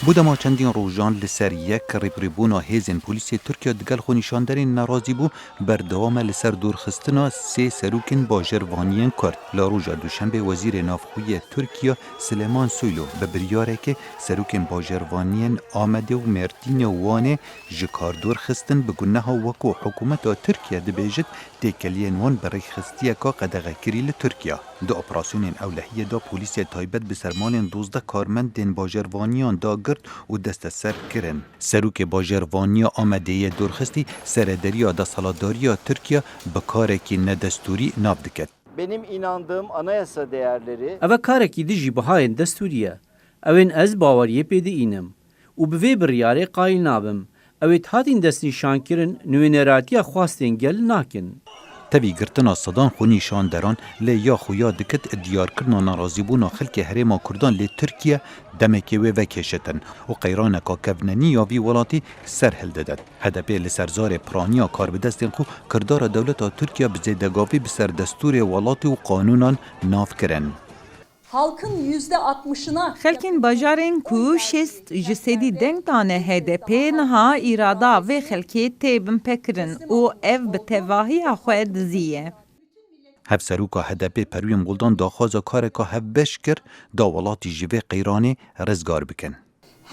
بودما چندین روژان لسر یک ریپریبونا هیزن پولیسی ترکیه دگل خو نشاندرین ناراضی بو بردوام لسر دورخستنا سه سروکن باجروانیان کرد. لاروژا دوشنبه وزیر نافخوی ترکیه سلیمان سویلو به بریاره که سروکن باجروانیان آمده و مردین وانه جکار دورخستن بگونه ها وکو حکومت ترکیه دبیجد تکلین وان برای خستیه که قدغه کریل ترکیه. دو اپراسیون اولهیه دا پولیسی تایبت بسرمالین 12 کارمندین باجروانیان دا گرد و دست سر کرن. سروک باجروانیا آمده دورخستی سردریا دا سالاداریا ترکیه بکارکی ندستوری ناف دکد. Benim inandığım anayasa değerleri Ava kareki dijî bihayên destûriye. Ew ez baweriye pêdî înim û bi vê biryarê qayîl nabim. Ew hatîn destnîşankirin nûneratiya xwastên gel nakin. تبی گرتنا صدان خونی شاندران لی یا خویا دکت دیار کرنا ناراضی بونا خلک هرما کردان لی ترکیه دمکی و وکشتن و قیران کا کوننی یا وی ولاتی سر هل دادد. هدف لسرزار پرانیا کار به دستین خو کردار دولت ترکیه بزیدگاوی بسر دستور ولاتی و قانونان ناف کرن. Halkın %60'ına خلکین باجارین کو شست جسدی دنگ دانه HDP نها ایرادا و خلکی تیبن پکرن او ev به تواهی خود دزیه. هف سروکا هدف پرویم گلدان داخوازا کار که هف بشکر دا ولاتی جوه قیرانی رزگار بکن.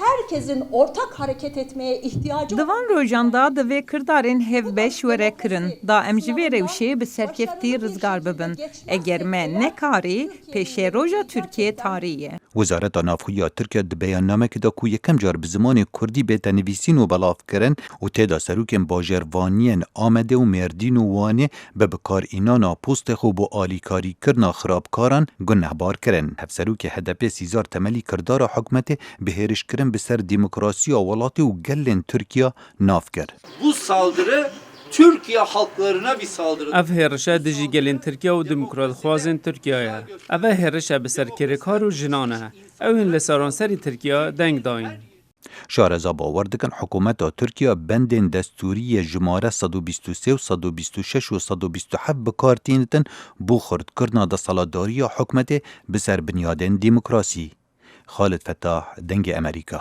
herkesin ortak hareket etmeye ihtiyacı دوان روجاندا دوی کردارین هف بش وره کرن دا امجوی روشی به سرکفتی رزگار ببن. اگر من نکاری پیش روژا ترکیه تاریه. وزارت نافخوی ترکیه د بیاننامه که دا کو یکم جار به زمان کردی به تنویسین و بلاف کرن و تیدا سروکن باجروانین آمده و مردین و وانه به بکار اینانا پوست خوب و آلیکاری کرنا خرابکاران گنهبار کرن. هف سروک هدف سیزار تملی کردار حکمت بهرش کرن بسر دموکراسی ولاتی و گلن ترکیه ناف کرد. Bu saldırı Türkiye halklarına bir saldırı. Ev hêrişa dijî gelên Tirkiye û demokratxwazên Tirkiyeyê. Ev hêrişa bi ser kêrikar û jinan e. Ew ên li seranserî Tirkiye deng dayîn. شارزا باور دکن حکومت ترکیه بندین دستوری جماره 123 و 126 و 127 بکارتینتن بو خرد کرنا دا سالاداری حکمت بسر بنیادن دموکراسی. خالد فتاح دنگ امریکا